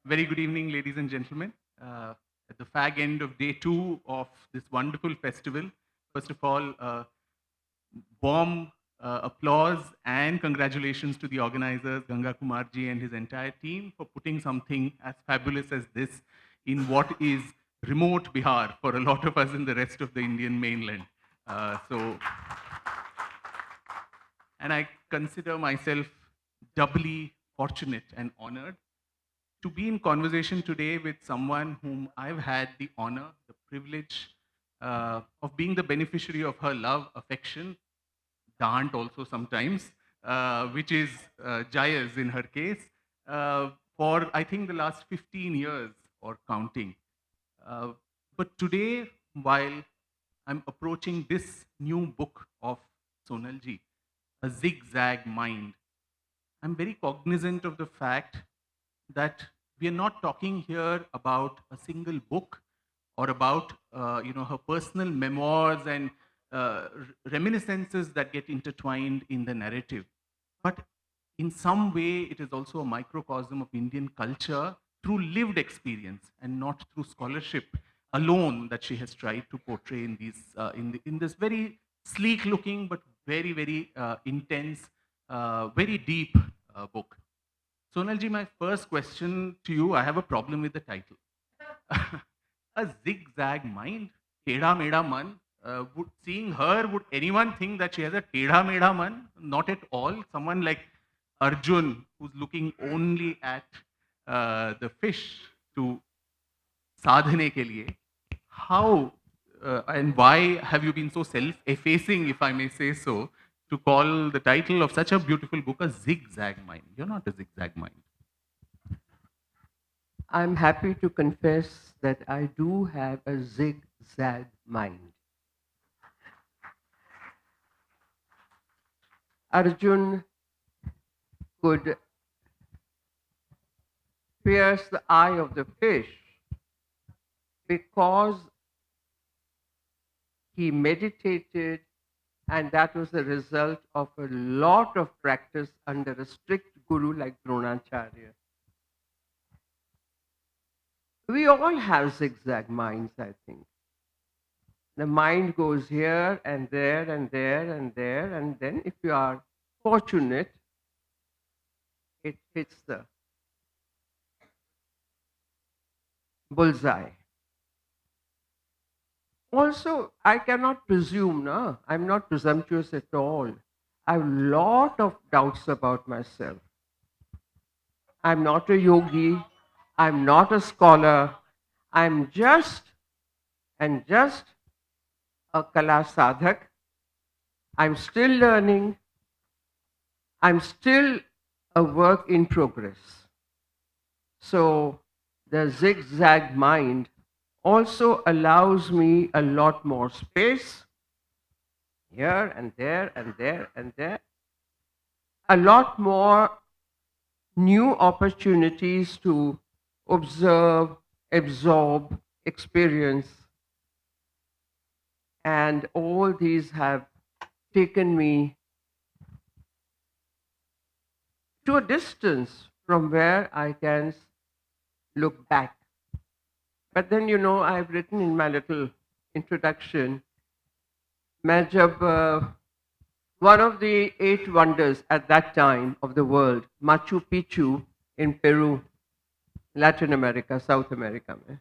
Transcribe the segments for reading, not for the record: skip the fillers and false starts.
Very good evening, ladies and gentlemen. At the fag end of day 2 of this wonderful festival, first of all, warm applause and congratulations to the organizers, Ganga Kumarji and his entire team, for putting something as fabulous as this in what is remote Bihar for a lot of us in the rest of the Indian mainland. So, and I consider myself doubly fortunate and honored to be in conversation today with someone whom I've had the honor, the privilege of being the beneficiary of her love, affection, dant also sometimes, which is Jaya's in her case, for I think the last 15 years or counting. Uh, but today, while I'm approaching this new book of Sonalji, A Zig Zag Mind, I'm very cognizant of the fact that we are not talking here about a single book or about her personal memoirs and reminiscences that get intertwined in the narrative, but in some way it is also a microcosm of Indian culture through lived experience and not through scholarship alone that she has tried to portray in these in this very sleek looking but very intense, very deep book. Sonalji, my first question to you, I have a problem with the title. A zigzag mind, tedha meda man. Seeing her, would anyone think that she has a tedha meda man? Not at all. Someone like Arjun, who's looking only at the fish to sadhane ke liye. How and why have you been so self-effacing, if I may say so, to call the title of such a beautiful book a zigzag mind? You're not a zigzag mind. I'm happy to confess that I do have a zigzag mind. Arjun could pierce the eye of the fish because he meditated, and that was the result of a lot of practice under a strict guru like Dronacharya. We all have zigzag minds, I think. The mind goes here and there and there and there, and then if you are fortunate, it hits the bullseye. Also, I cannot presume, no? I'm not presumptuous at all. I have a lot of doubts about myself. I'm not a yogi. I'm not a scholar. I'm just a kala sadhak. I'm still learning. I'm still a work in progress. So the zigzag mind also allows me a lot more space here and there and there and there, a lot more new opportunities to observe, absorb, experience. And all these have taken me to a distance from where I can look back. But then, I've written in my little introduction, मैं जब one of the 8 wonders at that time of the world, Machu Picchu in Peru, Latin America, South America में.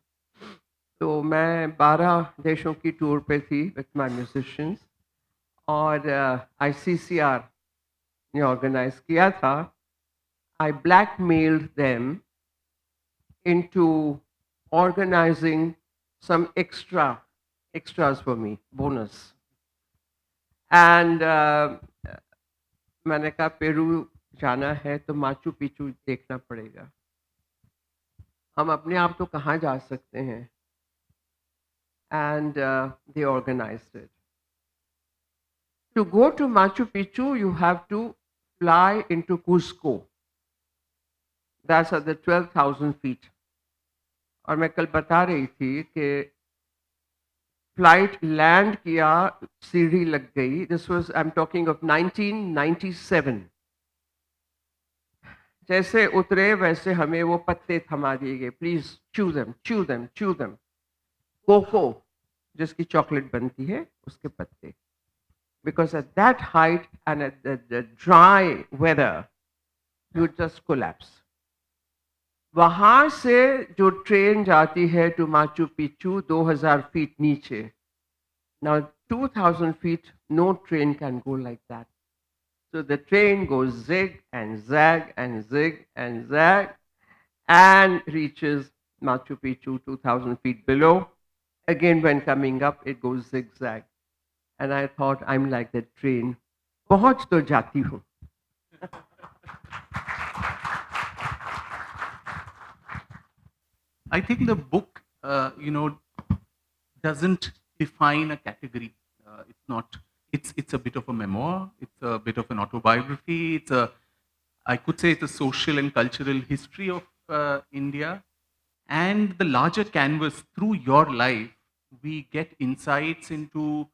तो मैं 12 देशों की tour पे थी with my musicians और ICCR ने ऑर्गेनाइज किया था. I blackmailed them into organizing some extras for me, bonus. And मैंने कहा पेरू जाना है तो माचू पिचू देखना पड़ेगा. हम अपने आप तो कहाँ जा सकते हैं. And they organized it. To go to Machu Picchu, you have to fly into Cusco. That's at the 12,000 feet. और मैं कल बता रही थी कि फ्लाइट लैंड किया, सीढ़ी लग गई. This was, I am talking of 1997. जैसे उतरे वैसे हमें वो पत्ते थमा दिए गए, please chew them, chew them, chew them. Cocoa जिसकी चॉकलेट बनती है उसके पत्ते, because at that height and at the dry weather you just collapse. वहां से जो ट्रेन जाती है टू माचू पिच्चू 2000 फीट नीचे. Now 2000 feet, no train can go like that. So the train goes zig and zag and zig and zag and reaches Machu Picchu 2000 feet below. Again, when coming up, it goes zigzag. And I thought, I'm like that train. पहुंच तो जाती हूँ. I think the book, doesn't define a category. It's not. It's a bit of a memoir. It's a bit of an autobiography. I could say it's a social and cultural history of India. And the larger canvas, through your life, we get insights into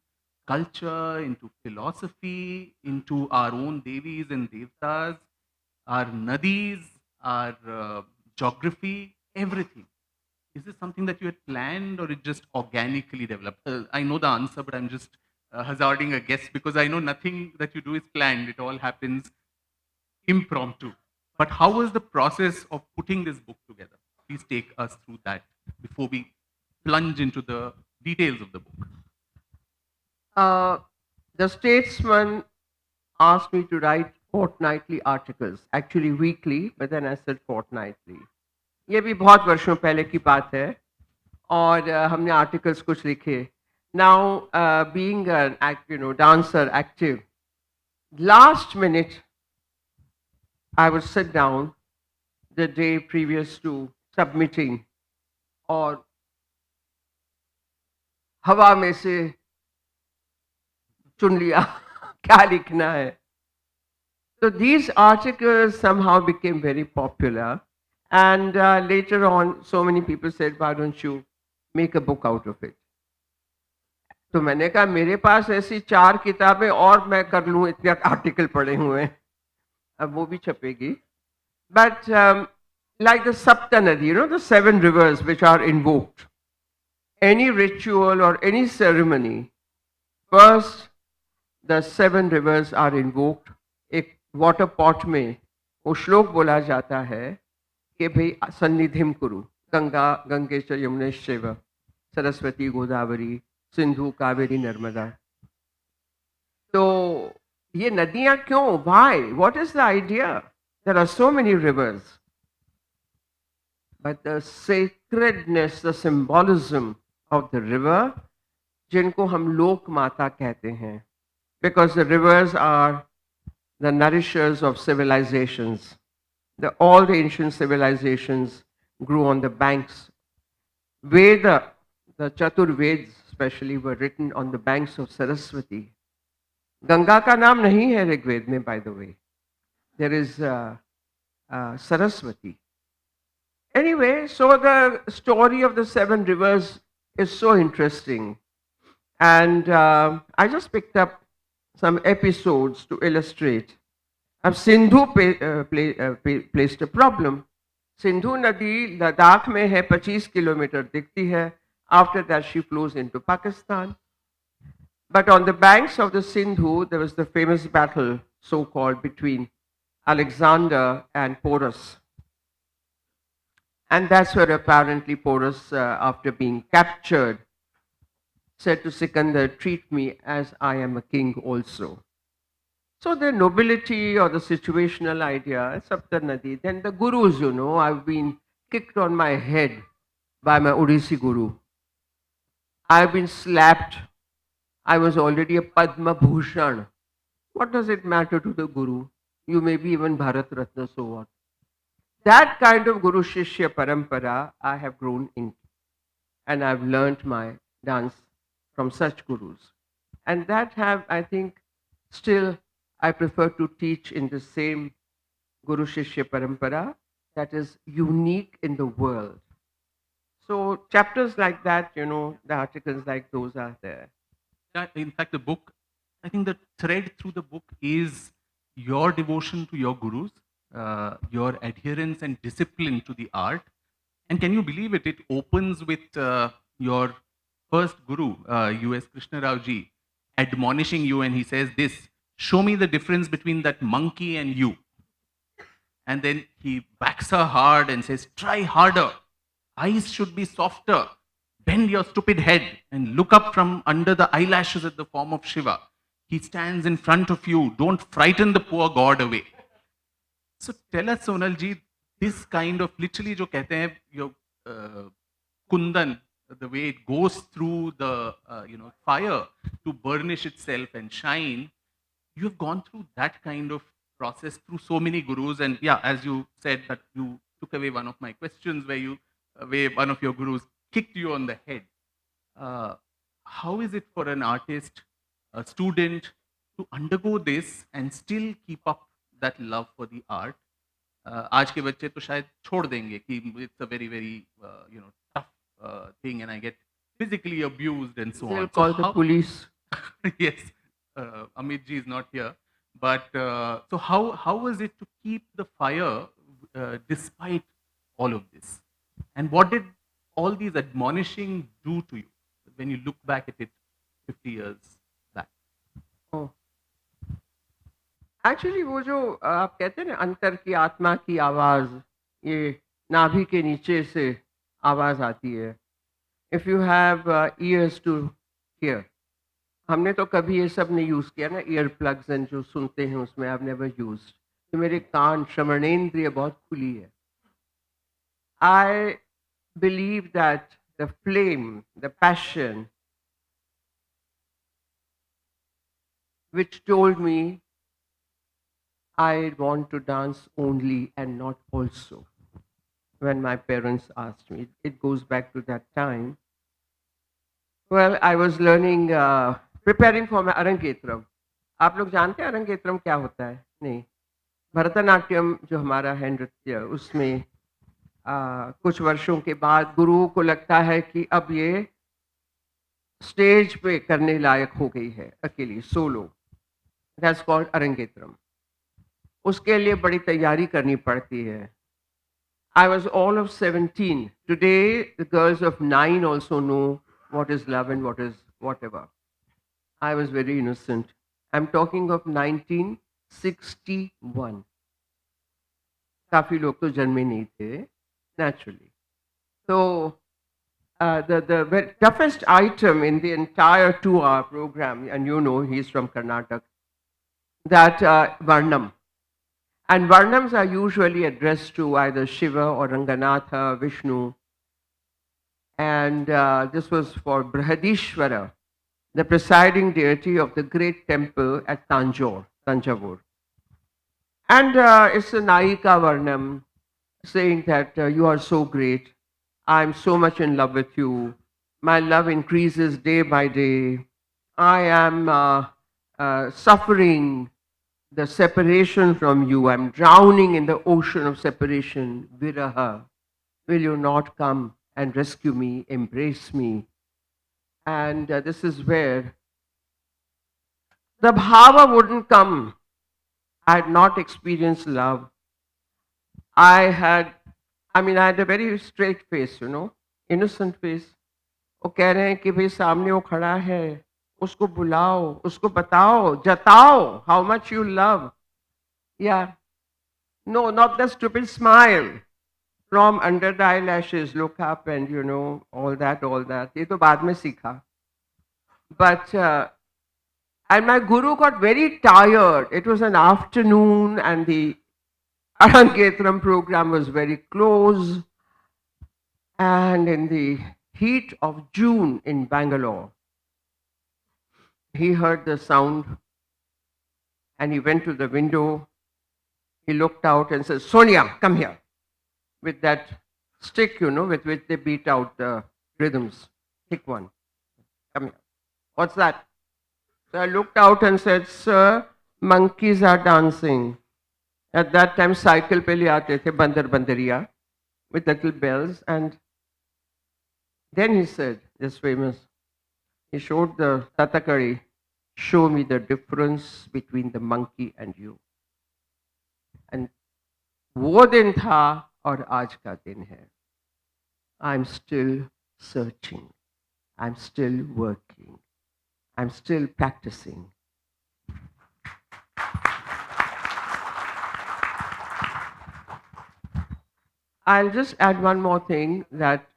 culture, into philosophy, into our own devis and devtas, our nadis, our geography, everything. Is this something that you had planned or it just organically developed? I know the answer, but I'm just hazarding a guess because I know nothing that you do is planned. It all happens impromptu. But how was the process of putting this book together? Please take us through that before we plunge into the details of the book. The Statesman asked me to write fortnightly articles, actually weekly, but then I said fortnightly. ये भी बहुत वर्षों पहले की बात है और हमने आर्टिकल्स कुछ लिखे. Now, being an dancer, active, last minute, I would sit down the day previous to submitting और हवा में से चुन लिया क्या लिखना है. So these articles somehow became very popular. And later on, so many people said, why don't you make a book out of it? तो मैंने कहा मेरे पास ऐसी 4 किताबें और मैं कर लूँ, इतने आर्टिकल पढ़े हुए हैं, अब वो भी छपेगी. But like the Sapta Nadi, the 7 rivers which are invoked, any ritual or any ceremony, first the 7 rivers are invoked. एक वाटर पॉट में वो श्लोक बोला जाता है कि भाई सन्निधिम कुरु, गंगा गंगे च यमुनेश्चैव सरस्वती गोदावरी सिंधु कावेरी नर्मदा. तो ये नदियां क्यों? Why? What is the idea? There are so many rivers, but the sacredness, the symbolism of the river, जिनको हम लोक माता कहते हैं, because the rivers are the nourishers of civilizations. All the ancient civilizations grew on the banks. Veda, the Chatur Veds especially, were written on the banks of Saraswati. Ganga ka naam nahi hai Rigved mein, by the way. There is Saraswati. Anyway, so the story of the 7 rivers is so interesting. And I just picked up some episodes to illustrate. अब Sindhu placed a problem. Sindhu नदी लद्दाख में है, 25 kilometre दिखती है. After that she flows into Pakistan. But on the banks of the Sindhu, there was the famous battle, so-called, between Alexander and Porus. And that's where apparently Porus, after being captured, said to Sikandar, treat me as I am a king also. So the nobility or the situational idea, Sapta Nadi. Then the gurus, I've been kicked on my head by my Odissi guru. I've been slapped. I was already a Padma Vibhushan. What does it matter to the guru? You may be even Bharat Ratna, so what? That kind of Guru Shishya Parampara I have grown into. And I've learnt my dance from such gurus. And that I think, still I prefer to teach in the same Guru Shishya Parampara that is unique in the world. So chapters like that, the articles like those are there. In fact, the book, I think the thread through the book is your devotion to your gurus your adherence and discipline to the art. And can you believe it? It opens with your first guru, U.S. Krishna Rao ji, admonishing you, and he says this: "Show me the difference between that monkey and you." And then he backs her hard and says, "Try harder. Eyes should be softer. Bend your stupid head and look up from under the eyelashes at the form of Shiva. He stands in front of you. Don't frighten the poor god away." So tell us, Sonal ji, this kind of literally जो कहते हैं your kundan, the way it goes through the fire to burnish itself and shine. You have gone through that kind of process through so many gurus, and yeah, as you said that you took away one of my questions where one of your gurus kicked you on the head. Uh, how is it for an artist, a student, to undergo this and still keep up that love for the art? आज के बच्चे तो शायद छोड़ देंगे कि it's a very very tough thing and I get physically abused and so They'll on. call the police. Yes, Amit ji is not here, but so how was it to keep the fire despite all of this, and what did all these admonishing do to you when you look back at it 50 years back? Oh. Actually वो जो आप कहते हैं ना अंतर की आत्मा की आवाज, ये नाभि के नीचे से आवाज आती है. If you have ears to hear, हमने तो कभी ये सब नहीं यूज किया ना, ईयर प्लग्स एंड जो सुनते हैं उसमें आई हैव नेवर यूज्ड. तो मेरे कान, श्रवणेंद्रिय बहुत खुली है. I believe that the flame, the passion which told me I want to dance only and not also. When my parents asked me, it goes back to that time. Well, I was learning, preparing for my Arangetram. आप लोग जानते हैं अरंगेत्रम क्या होता है? नहीं. भरतनाट्यम जो हमारा है नृत्य, उसमें कुछ वर्षों के बाद गुरुओं को लगता है कि अब ये स्टेज पे करने लायक हो गई है अकेली, सोलो. That's called arangetram. उसके लिए बड़ी तैयारी करनी पड़ती है. I was all of 17. Today, the girls of 9 also know what is love and what is whatever. I was very innocent. I'm talking of 1961. काफी लोग तो जन्मे नहीं थे, naturally. So, the very toughest item in the entire 2-hour program, and you know he's from Karnataka, that Varnam. And Varnams are usually addressed to either Shiva or Ranganatha, Vishnu. And this was for Brihadishwara, the presiding deity of the great temple at Tanjavur. And it's a Naika Varnam saying that you are so great. I'm so much in love with you. My love increases day by day. I am suffering the separation from you. I'm drowning in the ocean of separation. Viraha, will you not come and rescue me, embrace me? And this is where the bhava wouldn't come. I had not experienced love. I had a very straight face, innocent face. वो कह रहे हैं कि भाई सामने वो खड़ा है, उसको बुलाओ, उसको बताओ, जताओ how much you love. Yeah. No, not the stupid smile from under the eyelashes, look up and all that. ये तो बाद में सीखा. But and my guru got very tired. It was an afternoon and the Arangetram program was very close. And in the heat of June in Bangalore, he heard the sound and he went to the window. He looked out and said, Sonia, come here. With that stick, with which they beat out the rhythms. Pick one. Come here. What's that? So I looked out and said, Sir, monkeys are dancing. At that time, cycle pe le aate the bandar bandariya with little bells. And then he said, this famous, he showed the Tatakari, show me the difference between the monkey and you. And वो दिन था और आज का दिन है. I'm still searching. I'm still working. I'm still practicing. I'll just add one more thing, that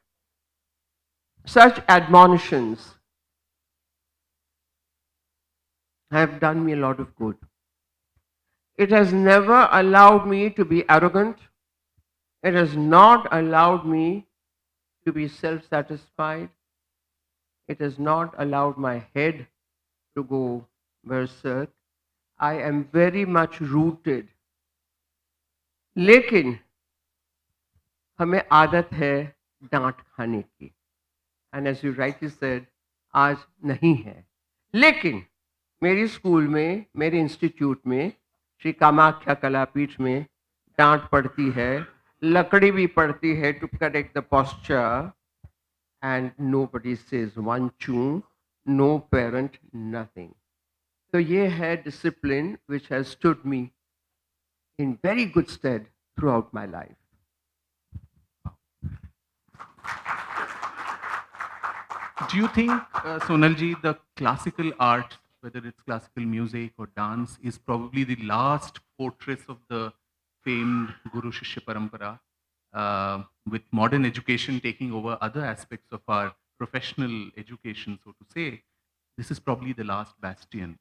such admonitions have done me a lot of good. It has never allowed me to be arrogant. It has not allowed me to be self satisfied. It has not allowed my head to go berserk. I am very much rooted. लेकिन हमें आदत है डांट खाने की. And as you rightly said, आज नहीं है. लेकिन मेरी स्कूल में, मेरे इंस्टीट्यूट में, श्री कामाख्या कलापीठ में डांट पड़ती है, लकड़ी भी पड़ती है to correct the posture, and nobody says one choo, no parent, nothing. So ये है discipline which has stood me in very good stead throughout my life. Do you think, Sonalji, the classical art, whether it's classical music or dance, is probably the last fortress of the famed Guru Shishya Parampara, with modern education taking over other aspects of our professional education, so to say? This is probably the last bastion.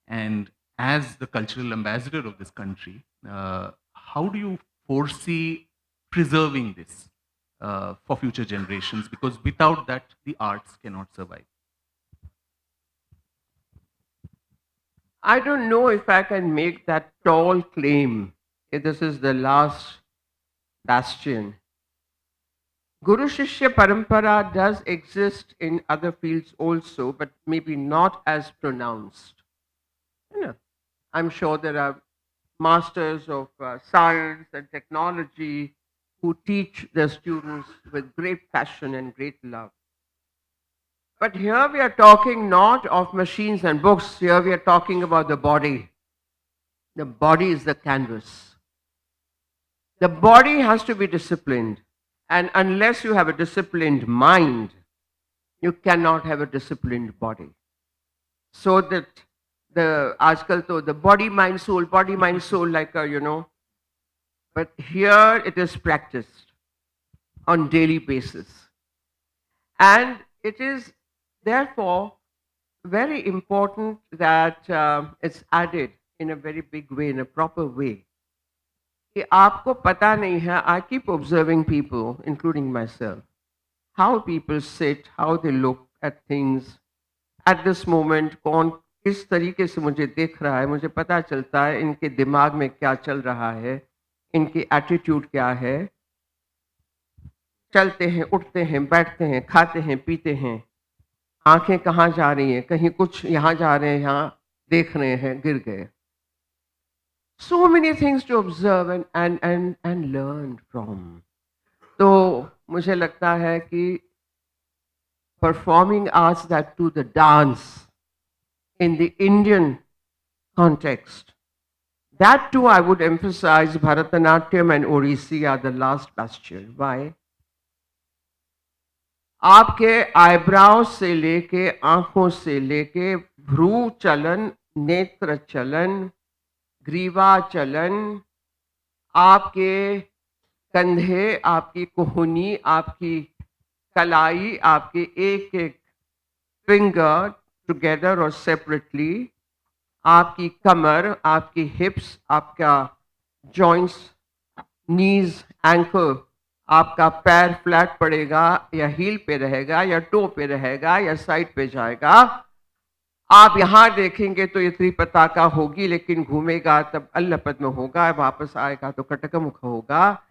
And as the cultural ambassador of this country, how do you foresee preserving this for future generations? Because without that, the arts cannot survive. I don't know if I can make that tall claim that this is the last bastion. Guru Shishya Parampara does exist in other fields also, but maybe not as pronounced. You know, I'm sure there are masters of science and technology who teach their students with great passion and great love. But here we are talking not of machines and books, here we are talking about the body. The body is the canvas. The body has to be disciplined, and unless you have a disciplined mind, you cannot have a disciplined body. So that the आजकल तो the body mind soul like a but here it is practiced on daily basis, and it is therefore very important that it's added in a very big way, in a proper way. कि आपको पता नहीं है, I keep observing people, including myself, how people sit, how they look at things. At this moment, कौन किस तरीके से मुझे देख रहा है, मुझे पता चलता है इनके दिमाग में क्या चल रहा है, इनकी एटीट्यूड क्या है. चलते हैं, उठते हैं, बैठते हैं, खाते हैं, पीते हैं, आंखें कहाँ जा रही हैं, कहीं कुछ यहाँ जा रहे हैं, यहाँ देख रहे हैं, गिर गए. So many things to observe and learn from. तो मुझे लगता है कि performing arts, that too the dance in the Indian context, that too I would emphasize Bharatanatyam and Odissi are the last bastion. Why? आपके eyebrow से लेके, आंखों से लेके, भ्रू चलन, नेत्र चलन, ग्रीवा चलन, आपके कंधे, आपकी कोहनी, आपकी कलाई, आपके एक एक फिंगर टुगेदर और सेपरेटली, आपकी कमर, आपकी हिप्स, आपका जॉइंट्स, नीज, एंकल, आपका पैर फ्लैट पड़ेगा या हील पे रहेगा या टो पे रहेगा या साइड पे जाएगा. आप यहाँ देखेंगे तो ये त्रिपताका होगी, लेकिन घूमेगा तब अल्ल पद्म होगा, वापस आएगा तो कटकमुख होगा.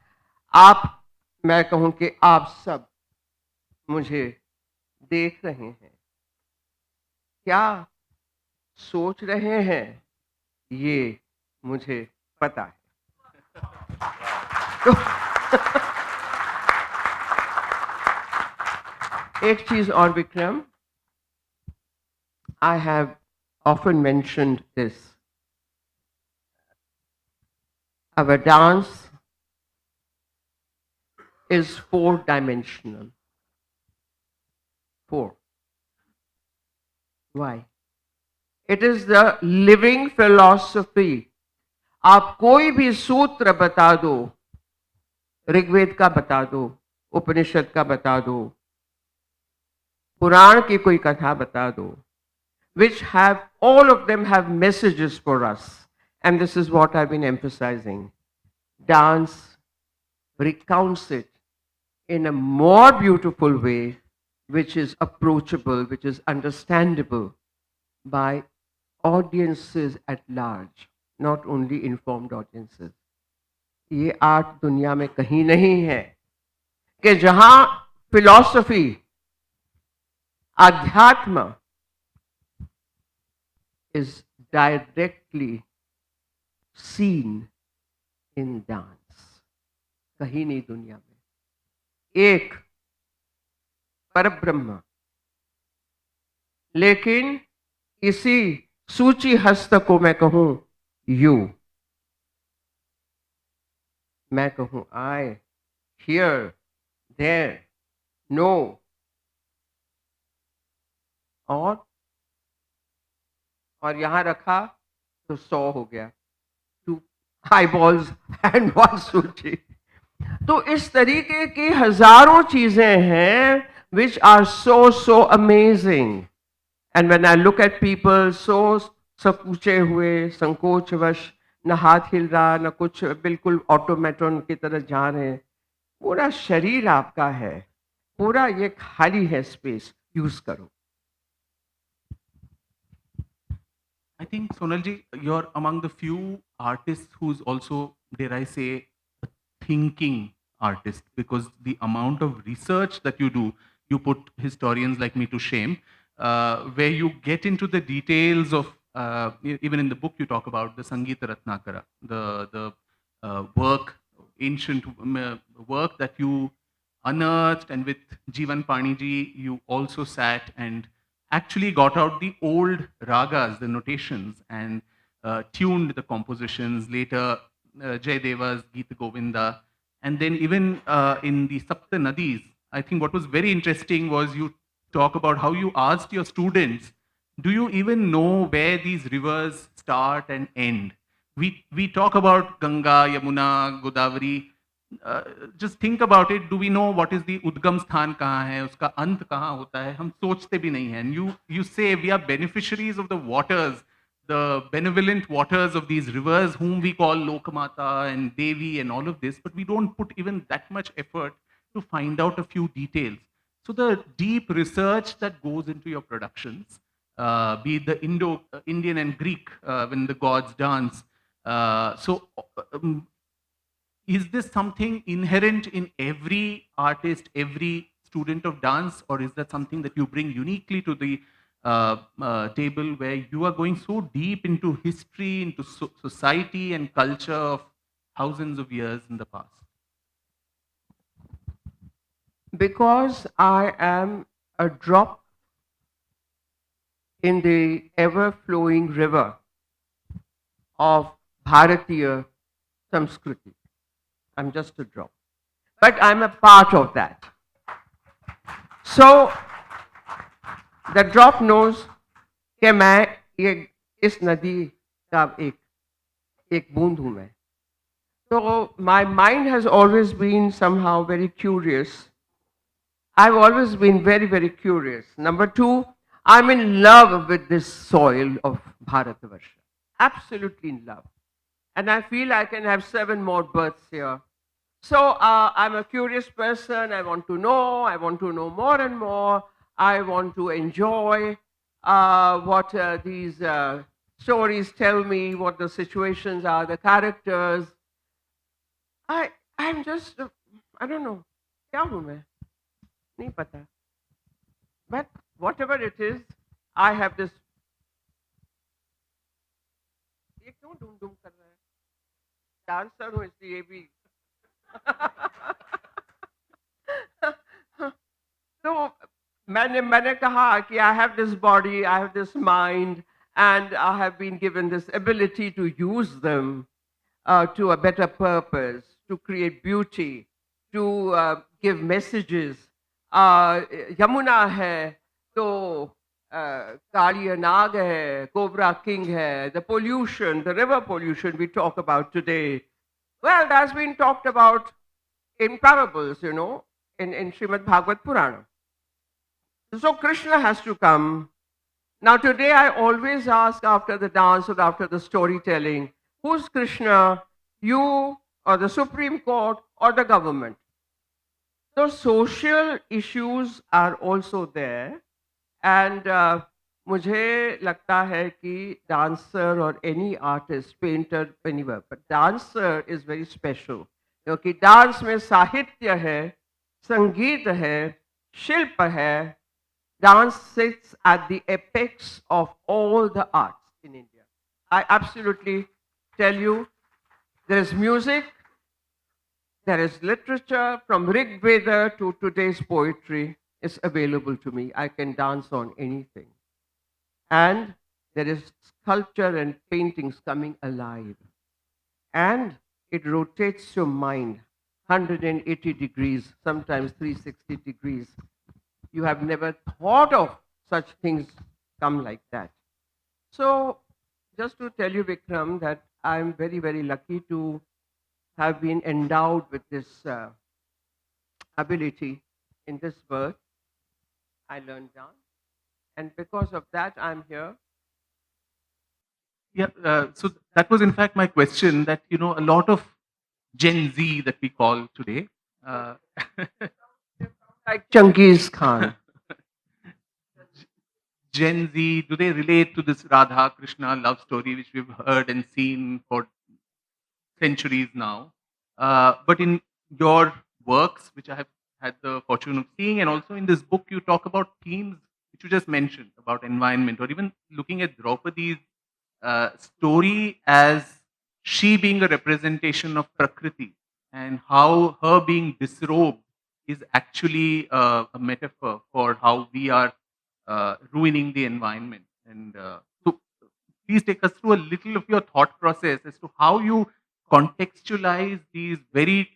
आप, मैं कहूँ कि आप सब मुझे देख रहे हैं, क्या सोच रहे हैं, ये मुझे पता है. तो एक चीज और Vikram, I have often mentioned this. Our dance is four-dimensional. Four. Why? It is the living philosophy. आप कोई भी सूत्र बता दो, ऋग्वेद का बता दो, उपनिषद का बता दो, पुराण की कोई कथा बता दो, which have, all of them have messages for us. And this is what I've been emphasizing. Dance recounts it in a more beautiful way, which is approachable, which is understandable by audiences at large, not only informed audiences. ये art दुनिया में कहीं नहीं है कि जहां philosophy, अध्यात्म is directly seen in dance. कहीं नहीं दुनिया में एक परब्रह्म, लेकिन इसी सूची हस्त को मैं कहूं यू, मैं कहूं आई, हियर, देयर, नो, और यहां रखा तो 100 हो गया, 2 eyeballs and 1 सूची. तो इस तरीके की हजारों चीजें हैं which are so amazing. And when I look at people so सब पूछे हुए, संकोचवश, न हाथ हिल रहा, न कुछ, बिल्कुल ऑटोमेटन की तरह जा रहे हैं, पूरा शरीर आपका है, पूरा ये खाली है स्पेस, यूज करो. I think, Sonalji, you're among the few artists who's also, dare I say, a thinking artist, because the amount of research that you put historians like me to shame, where you get into the details of, even in the book you talk about the Sangeeta Ratnakara, the work, ancient work that you unearthed, and with Jivan Paniji, you also sat and actually got out the old ragas, the notations, and tuned the compositions. Later, Jayadeva's Geeta Govinda. And then even in the Sapta Nadis, I think what was very interesting was you talk about how you asked your students, do you even know where these rivers start and end? We talk about Ganga, Yamuna, Godavari, just think about it. Do we know what is the udgam sthan kahan hai, uska ant kahan hota hai? Hum sochte bhi nahi hai. And you say we are beneficiaries of the waters, the benevolent waters of these rivers, whom we call Lokmata and Devi and all of this, but we don't put even that much effort to find out a few details. So the deep research that goes into your productions, be it the Indian and Greek, when the gods dance. Is this something inherent in every artist, every student of dance, or is that something that you bring uniquely to the table, where you are going so deep into history, into society and culture of thousands of years in the past? Because I am a drop in the ever-flowing river of Bharatiya Samskriti. I'm just a drop. But I'm a part of that. So, the drop knows कि मैं ये इस नदी का एक बूंद हूं मैं. So, my mind has always been somehow very curious. I've always been very curious. Number 2, I'm in love with this soil of Bharatavarsha. Absolutely in love. And I feel I can have 7 more births here. So I'm a curious person. I want to know more and more. I want to enjoy what these stories tell me, what the situations are, the characters. I'm just, I don't know. क्या हूँ मैं? नहीं पता. But whatever it is, I have this. ये क्यों डूम कर रहा है? डांसर हूँ इसलिए भी. तो मैंने कहा कि I have this body, I have this mind, and I have been given this ability to use them to a better purpose, to create beauty. to give messages. Yamuna hai, to Kaliya Nag hai, Cobra King hai, the pollution, the river pollution we talk about today. Well, that's been talked about in parables, in Srimad Bhagavad Purana. So Krishna has to come. Now today I always ask after the dance or after the storytelling, who's Krishna? You or the Supreme Court or the government? So social issues are also there, and मुझे लगता है कि dancer or any artist, painter, anywhere, but dancer is very special क्योंकि dance में साहित्य है, संगीत है, शिल्प है. Dance sits at the apex of all the arts in India. I absolutely tell you, there is music, there is literature, from Rig Veda to today's poetry is available to me. I can dance on anything. And there is sculpture and paintings coming alive. And it rotates your mind 180 degrees, sometimes 360 degrees. You have never thought of such things come like that. So, just to tell you, Vikram, that I'm very, very lucky to have been endowed with this ability in this birth. I learned dance, and because of that, I'm here. Yeah, so that was in fact my question, that, a lot of Gen Z that we call today, Like Changiz Khan. Gen Z, do they relate to this Radha Krishna love story which we've heard and seen for centuries now? But in your works, which I have had the fortune of seeing, and also in this book, you talk about themes which you just mentioned about environment, or even looking at Draupadi's story as she being a representation of Prakriti, and how her being disrobed is actually a metaphor for how we are ruining the environment. And so, please take us through a little of your thought process as to how you contextualize these very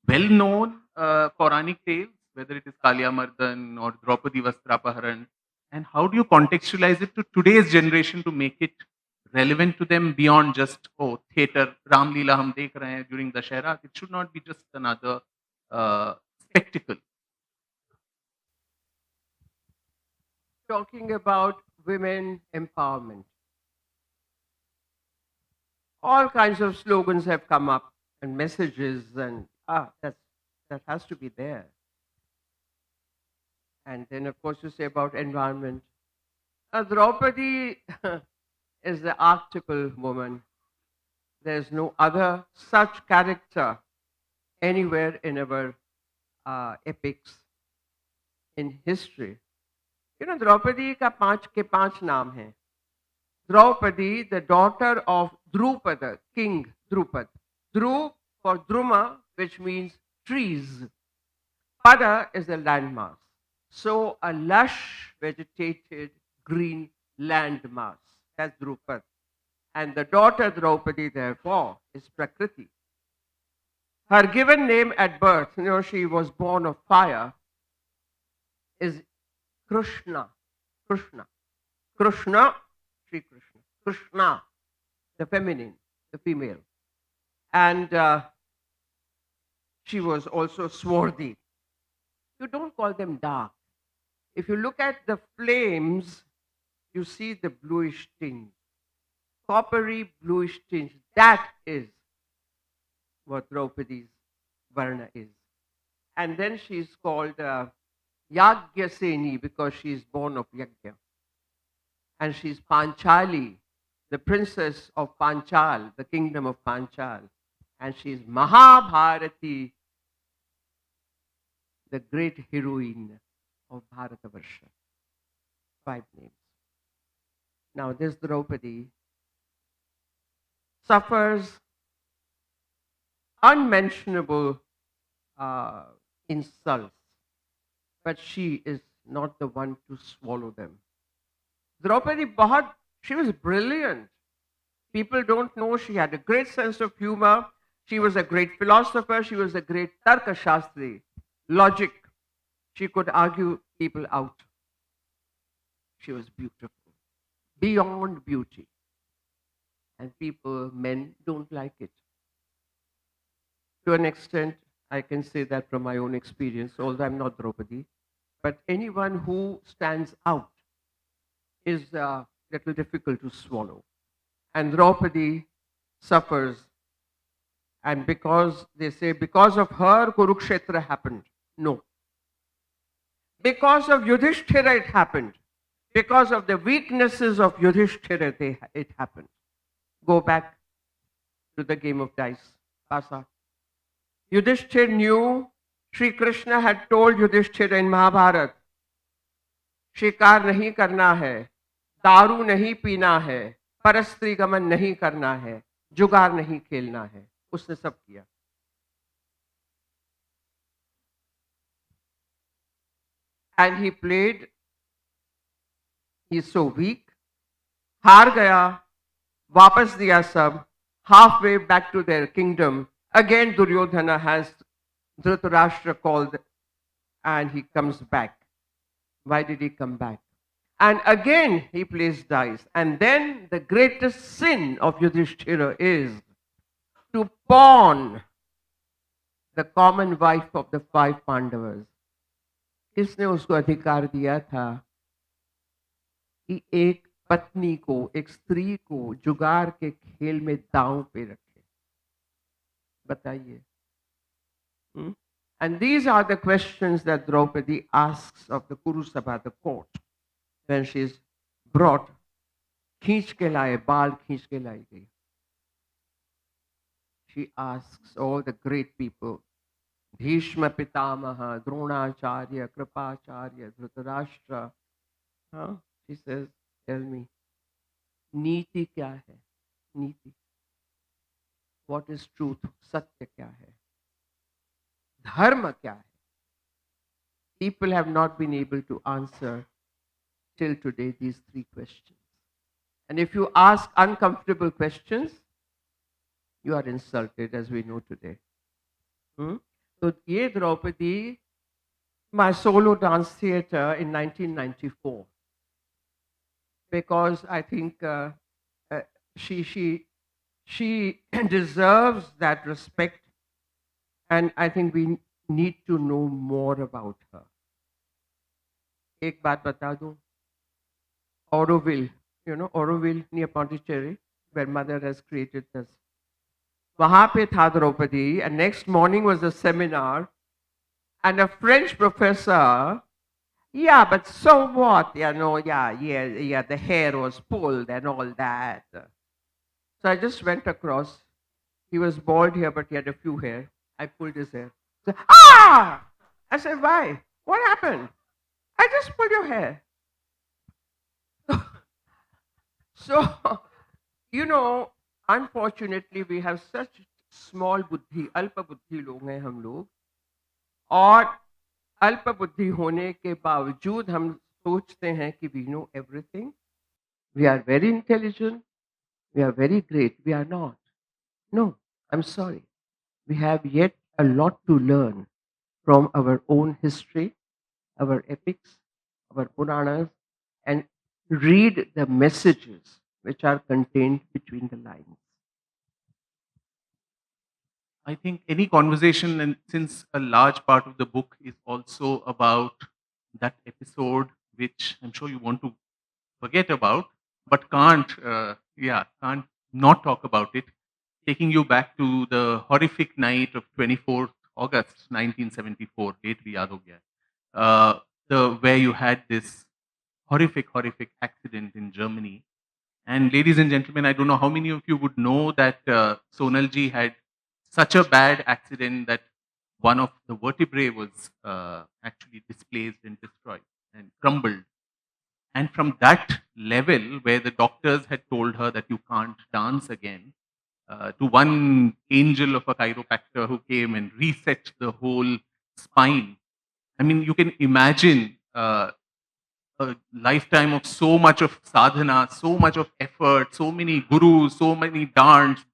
well-known Puranic tales, whether it is Kaliya Mardan or Draupadi Vastrapaharan, and how do you contextualize it to today's generation to make it relevant to them beyond just, oh, theater, Ram Leela hum dekh rahe hain during Dashera. It should not be just another spectacle. Talking about women empowerment. All kinds of slogans have come up and messages, and that has to be there. And then, of course, you say about environment. Draupadi is the archetypal woman. There's no other such character anywhere in our epics, in history. Draupadi ka पांच नाम हैं. Draupadi, the daughter of Drupada, King Drupad. Dru for Druma, which means trees. Pada is the landmass. So a lush, vegetated, green landmass. That's Drupad. And the daughter Draupadi, therefore, is Prakriti. Her given name at birth, she was born of fire, is Krishna. Krishna. Krishna, Sri Krishna. Krishna, the feminine, the female. And she was also swarthy. You don't call them dark. If you look at the flames, you see the bluish tinge. Coppery bluish tinge. That is what Draupadi's Varna is. And then she's called Yagyaseni because she is born of Yagya. And she's Panchali, the princess of Panchal, the kingdom of Panchal. And she's Mahabharati, the great heroine of Bharatavarsha. 5 names. Now this Draupadi suffers unmentionable insults, but she is not the one to swallow them. Draupadi she was brilliant. People don't know she had a great sense of humor. She was a great philosopher. She was a great Tarka Shastri, logic. She could argue people out. She was beautiful, beyond beauty. And people, men, don't like it. To an extent, I can say that from my own experience, although I'm not Draupadi. But anyone who stands out is a little difficult to swallow. And Draupadi suffers. And because they say, because of her, Kurukshetra happened. No. Because of Yudhishthira, it happened. Because of the weaknesses of Yudhishthira, it happened. Go back to the game of dice. Pasa. Yudhishthira knew, Sri Krishna had told Yudhishthira in Mahabharata, शिकार नहीं करना है, दारू नहीं पीना है, परस्त्री गमन नहीं करना है, जुगार नहीं खेलना है. उसने सब किया. And he played. He's so weak. हार गया, वापस दिया सब. Halfway back to their kingdom, again Duryodhana has Dhritarashtra called, and he comes back. Why did he come back? And again he plays dice. And then the greatest sin of Yudhishthira is to pawn the common wife of the 5 Pandavas. किसने उसको अधिकार दिया था कि एक पत्नी को, एक स्त्री को जुगार के खेल में दांव पे रखे? बताइए. And these are the questions that Draupadi asks of the Kuru Sabha, the court, when she is brought. खींच के लाए, बाल खींच के लाई गई. She asks all the great people, Bhishma Pitamaha, Dronacharya, Kripacharya, Dhritarashtra. She says, tell me, नीति क्या है? नीति. What is truth? सत्य क्या है? Dharma kya hai? People have not been able to answer till today these 3 questions. And if you ask uncomfortable questions, you are insulted, as we know today. So ye Draupadi, my solo dance theatre in 1994, because I think she deserves that respect. And I think we need to know more about her. एक बात बता दूं. Auroville, you know, Auroville near Pondicherry, where mother has created this. वहाँ पे था Draupadi, and next morning was a seminar, and a French professor, yeah, but so what? You know, yeah, the hair was pulled and all that. So I just went across. He was bald here, but he had a few hair. I pulled his hair. Said, ah! I said, why? What happened? I just pulled your hair. So, you know, unfortunately, we have such small buddhi, alpa buddhi log hain hum log. और अल्प बुद्धि होने के बावजूद हम सोचते हैं कि we know everything. We are very intelligent. We are very great. We are not. No, I'm sorry. We have yet a lot to learn from our own history, our epics, our Puranas, and read the messages which are contained between the lines. I think any conversation, and since a large part of the book is also about that episode, which I'm sure you want to forget about, but can't not talk about it, taking you back to the horrific night of 24th August 1974, date bhi yaad ho gaya, where you had this horrific accident in Germany. And ladies and gentlemen, I don't know how many of you would know that Sonalji had such a bad accident that one of the vertebrae was actually displaced and destroyed and crumbled. And from that level, where the doctors had told her that you can't dance again, to one angel of a chiropractor who came and reset the whole spine. I mean, you can imagine a lifetime of so much of sadhana, so much of effort, so many gurus, so many dance,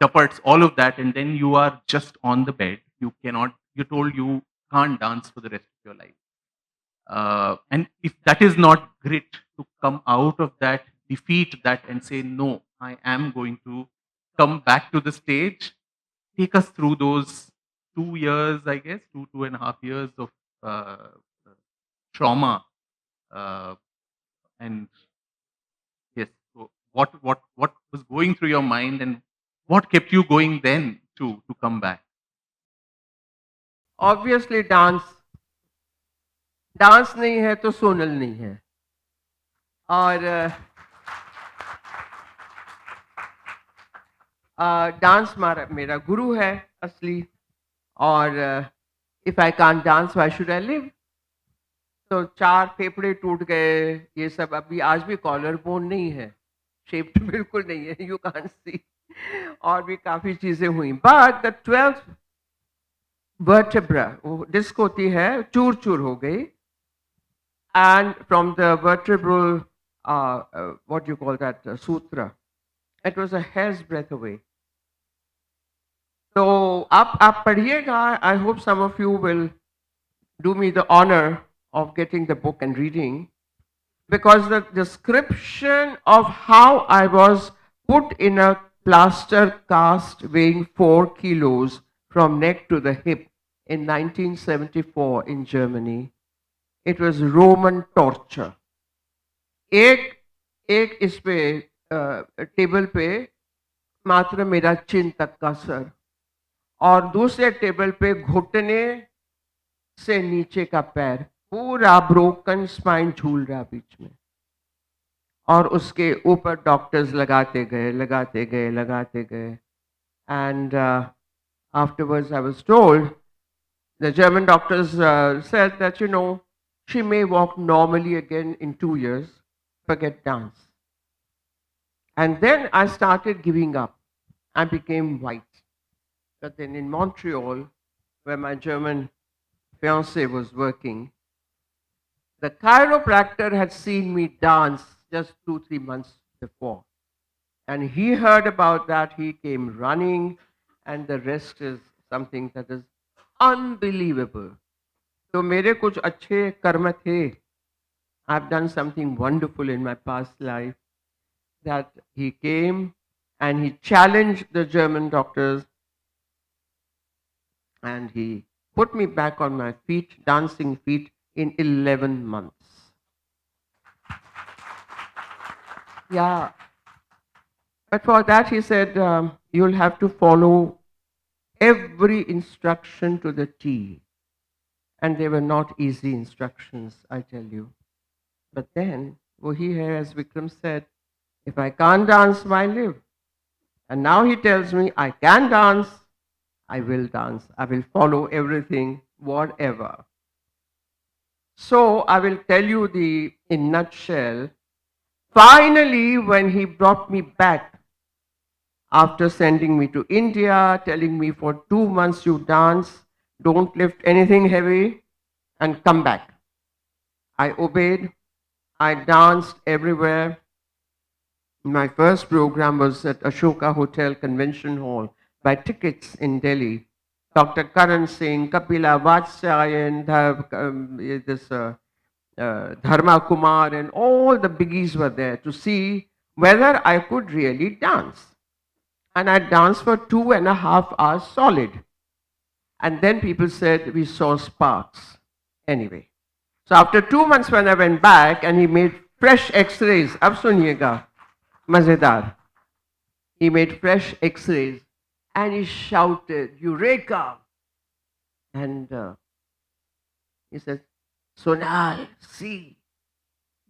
chapats, all of that, and then you are just on the bed. You're told you can't dance for the rest of your life. And if that is not grit to come out of that, defeat that, and say, no, I am going to come back to the stage, take us through those 2 years, I guess, 2.5 years of uh, trauma. Uh, and yes, so what was going through your mind, and what kept you going then to come back? Obviously, dance नहीं है तो सोनल नहीं है. और dance मेरा गुरु है असली. और if I can't dance why should I live. तो 4 फेफड़े टूट गए, ये सब. अभी आज भी कॉलर बोन नहीं है, शेप्ड बिल्कुल नहीं है, यू कांट सी. और भी काफी चीजें हुई, but the 12th vertebra disc होती है, चूर चूर हो गई. And from the vertebral what you call that sutra, it was a hair's breadth away. तो आप पढ़िएगा. I hope some of you will do me the honor of getting the book and reading, because the description of how I was put in a plaster cast weighing 4 kilos from neck to the hip in 1974 in Germany, it was Roman torture. एक एक इस पे table पे मात्र मेरा चिन तक का sir, और दूसरे टेबल पे घुटने से नीचे का पैर, पूरा ब्रोकन स्पाइन झूल रहा बीच में. और उसके ऊपर डॉक्टर्स लगाते गए. And afterwards I was told, the German doctors said that, she may walk normally again in 2 years, forget dance. And then I started giving up. I became white. But then in Montreal, where my German fiance was working, the chiropractor had seen me dance just 2-3 months before. And he heard about that. He came running, and the rest is something that is unbelievable. So मेरे कुछ अच्छे कर्म थे. I've done something wonderful in my past life, that he came and he challenged the German doctors, and he put me back on my feet, dancing feet, in 11 months. Yeah. But for that, he said, you'll have to follow every instruction to the T. And they were not easy instructions, I tell you. But then, wahi hai, as Vikram said, if I can't dance, why live? And now he tells me, I can dance, I will dance. I will follow everything, whatever. So I will tell you in nutshell. Finally, when he brought me back, after sending me to India, telling me for 2 months you dance, don't lift anything heavy, and come back. I obeyed. I danced everywhere. My first program was at Ashoka Hotel Convention Hall by tickets in Delhi. Dr. Karan Singh, Kapila Vatsyayan, Dharma Kumar, and all the biggies were there to see whether I could really dance. And I danced for 2.5 hours solid. And then people said we saw sparks. Anyway, so after 2 months when I went back, and he made fresh x-rays, ab suniyega, mazedar. He made fresh x-rays, and he shouted, Eureka! And he said, Sonal, see,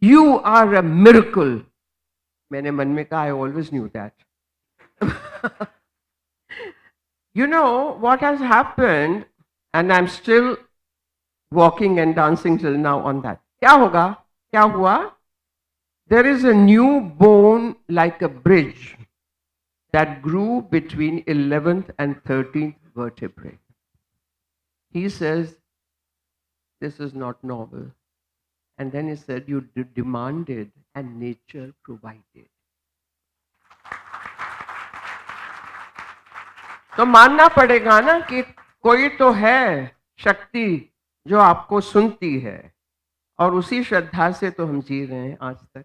you are a miracle. Maine man mein kaha, I always knew that. You know what has happened, and I'm still walking and dancing till now on that. Kya hoga? Kya hua? There is a new bone like a bridge that grew between 11th and 13th vertebrae. He says, this is not normal. And then he said, you demanded and nature provided. तो मानना पड़ेगा ना कि कोई तो है शक्ति जो आपको सुनती है, और उसी श्रद्धा से तो हम जी रहे हैं आज तक.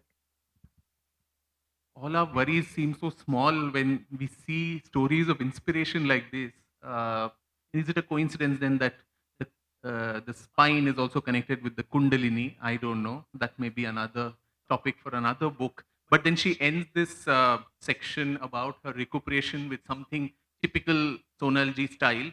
All our worries seem so small when we see stories of inspiration like this. Is it a coincidence then that the spine is also connected with the Kundalini? I don't know. That may be another topic for another book. But then she ends this section about her recuperation with something typical Sonalji style.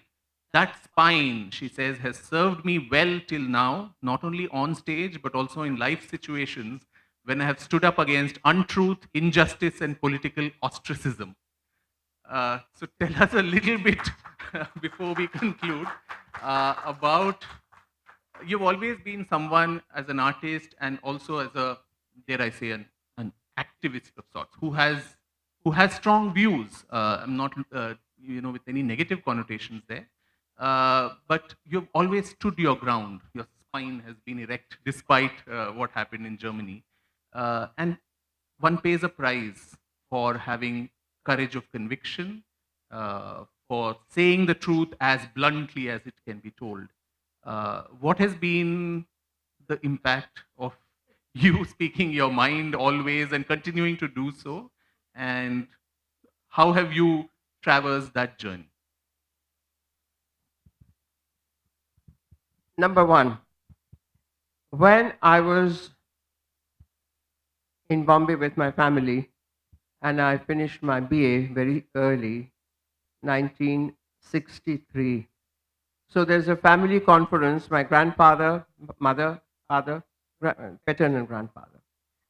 That spine, she says, has served me well till now, not only on stage, but also in life situations when I have stood up against untruth, injustice, and political ostracism. So tell us a little bit before we conclude about, you've always been someone as an artist and also as a, dare I say, an activist of sorts who has strong views. I'm not with any negative connotations there, but you've always stood your ground. Your spine has been erect despite what happened in Germany, and one pays a price for having courage of conviction, for saying the truth as bluntly as it can be told. What has been the impact of you speaking your mind always and continuing to do so? And how have you traversed that journey? Number one, when I was in Bombay with my family and I finished my BA very early, 1963. So there's a family conference, my grandfather, mother, father, paternal grandfather.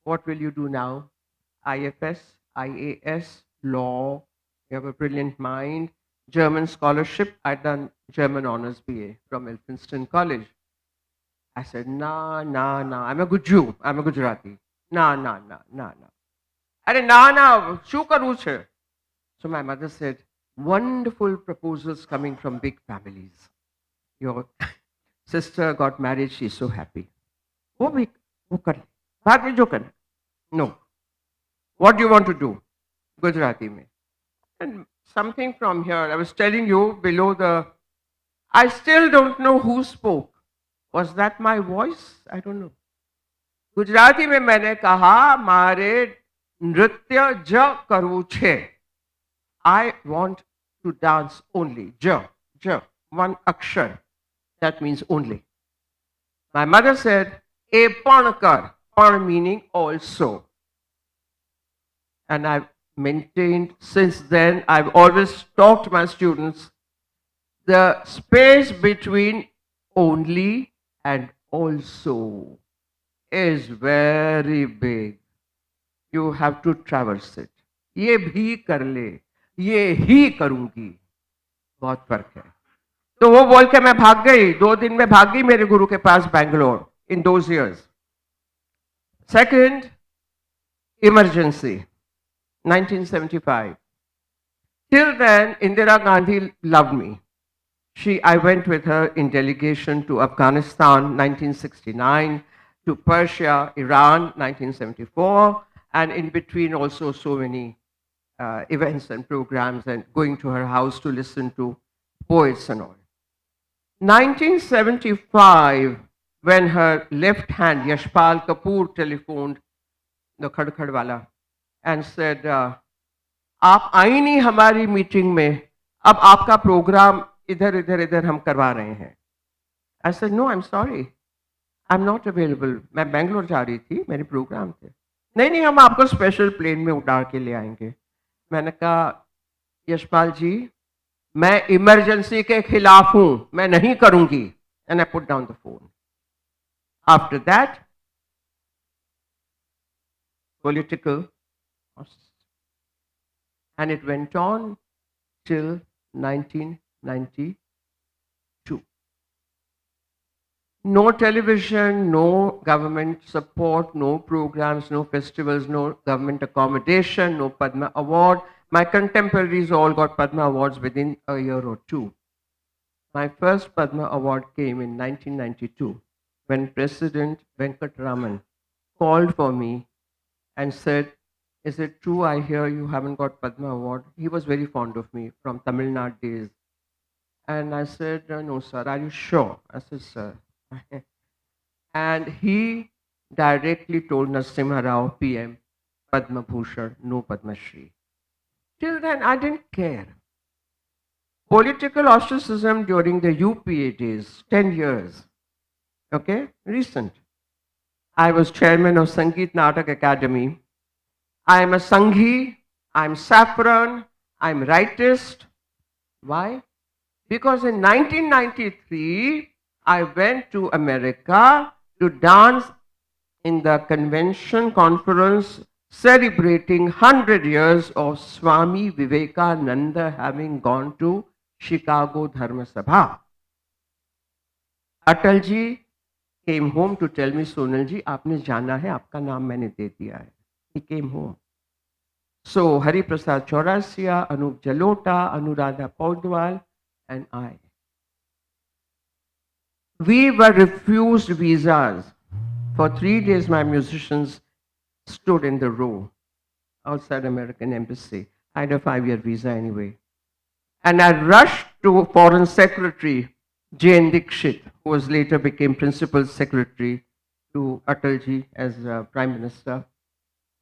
What will you do now? IFS, IAS, law, you have a brilliant mind, German scholarship. I'd done German honors BA from Elphinstone College. I said, nah, nah, nah, I'm a good Jew, I'm a Gujarati. Nah, nah, nah, nah, nah. અરે ના ના શું કરવું છે? So my mother said, wonderful proposals coming from big families. Your sister got married, she's so happy. वो भी वो कर ले, बाद में जो करना. No. What do you want to do? Gujarati में. And something from here, I was telling you below the, I still don't know who spoke. Was that my voice? I don't know. Gujarati में मैंने कहा मारे नृत्य ज करવું છે. I want to dance only. J, one akshar. That means only. My mother said, E pan kar, pan meaning also. And I've maintained since then, I've always taught my students the space between only and also is very big. You have to traverse it. ये भी कर ले, ये ही करूंगी, बहुत फर्क है. तो वो बोल के मैं भाग गई, 2 दिन में भाग गई मेरे गुरु के पास Bangalore in those years. Second, emergency, 1975. Till then, Indira Gandhi loved me. I went with her in delegation to Afghanistan, 1969, to Persia, Iran, 1974, and in between also so many events and programs, and going to her house to listen to poets and all. 1975, when her left hand, Yashpal Kapoor, telephoned the Khadkhad wala and said, आप आई नहीं हमारी meeting में, अब आपका programme इधर इधर इधर हम करवा रहे हैं. I said, no, I'm sorry, I'm not available. मैं बेंगलोर जा रही थी, मेरे प्रोग्राम थे. नहीं नहीं, हम आपको स्पेशल प्लेन में उतार के ले आएंगे. मैंने कहा, यशपाल जी, मैं इमरजेंसी के खिलाफ हूं, मैं नहीं करूंगी. And I put down the phone. After that, political, and it went on till 1992. No television, no government support, no programs, no festivals, no government accommodation, no Padma Award. My contemporaries all got Padma Awards within a year or two. My first Padma Award came in 1992 when President Venkataraman called for me and said, is it true I hear you haven't got Padma Award? He was very fond of me from Tamil Nadu days. And I said, no, sir. Are you sure? I said, sir. And he directly told Narasimha Rao, PM, Padma Bhushan, no Padma Shri. Till then, I didn't care. Political ostracism during the UPA days, 10 years. Okay, recent. I was chairman of Sangeet Natak Academy. I am a Sanghi, I'm saffron, I'm rightist. Why? Because in 1993, I went to America to dance in the convention conference celebrating 100 years of Swami Vivekananda having gone to Chicago Dharma Sabha. Atal ji came home to tell me, Sonal ji, आपने जाना है, आपका नाम मैंने दे दिया है. He came home. So Hari Prasad Chaurasia, Anup Jalota, Anuradha Paudwal, and I. We were refused visas. For 3 days, my musicians stood in the row outside American embassy. I had a 5-year visa anyway. And I rushed to Foreign Secretary J.N. Dixit, who was later became Principal Secretary to Atalji as Prime Minister.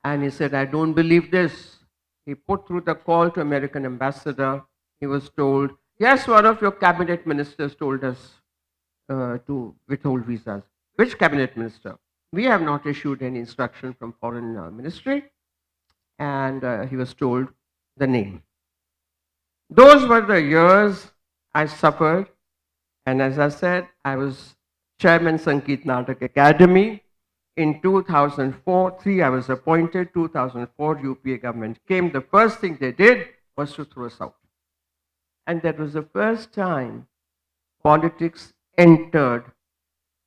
And he said, I don't believe this. He put through the call to American ambassador. He was told, yes, one of your cabinet ministers told us to withhold visas. Which cabinet minister? We have not issued any instruction from foreign ministry. And he was told the name. Those were the years I suffered. And as I said, I was chairman Sangeet Natak Academy. In 2004, I was appointed. 2004, UPA government came. The first thing they did was to throw us out. And that was the first time politics entered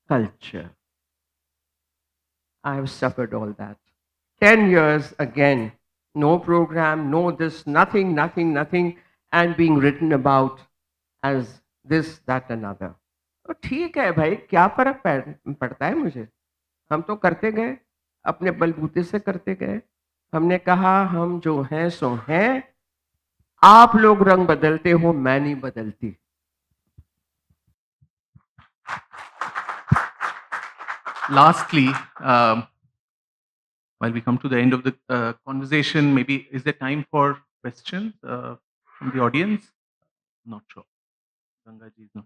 culture. I have suffered all that. 10 years again, no program, no this, nothing, and being written about as this, that, another. तो ठीक है भाई, क्या फर्क पड़ता है मुझे? हम तो करते गए, अपने बलबूते से करते गए. हमने कहा हम जो हैं सो हैं, आप लोग रंग बदलते हो, मैं नहीं बदलती. Lastly, while we come to the end of the conversation, maybe is there time for questions from the audience? Not sure. Gangaji is not.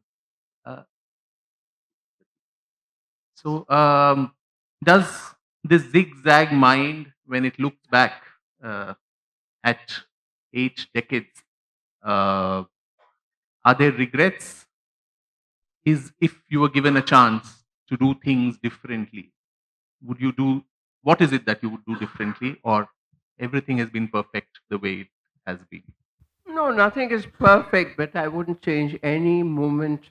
Does this zigzag mind, when it looks back at 8 decades, are there regrets? Is if you were given a chance to do things differently, would you do, what is it that you would do differently, or everything has been perfect the way it has been? No, nothing is perfect, but I wouldn't change any moment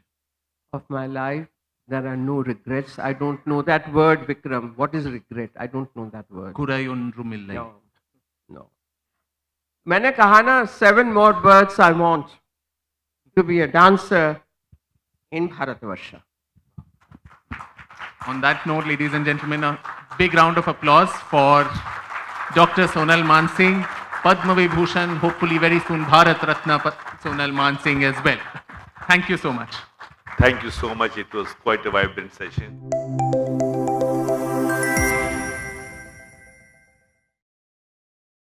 of my life. There are no regrets. I don't know that word, Vikram. What is regret? I don't know that word. Kurayonrumillai. No. मैंने कहा ना, 7 more births I want to be a dancer in Bharatvarsha. On that note, ladies and gentlemen, a big round of applause for Dr. Sonal Mansingh, Padma Vibhushan, hopefully very soon Bharat Ratna Sonal Mansingh as well. Thank you so much. Thank you so much. It was quite a vibrant session.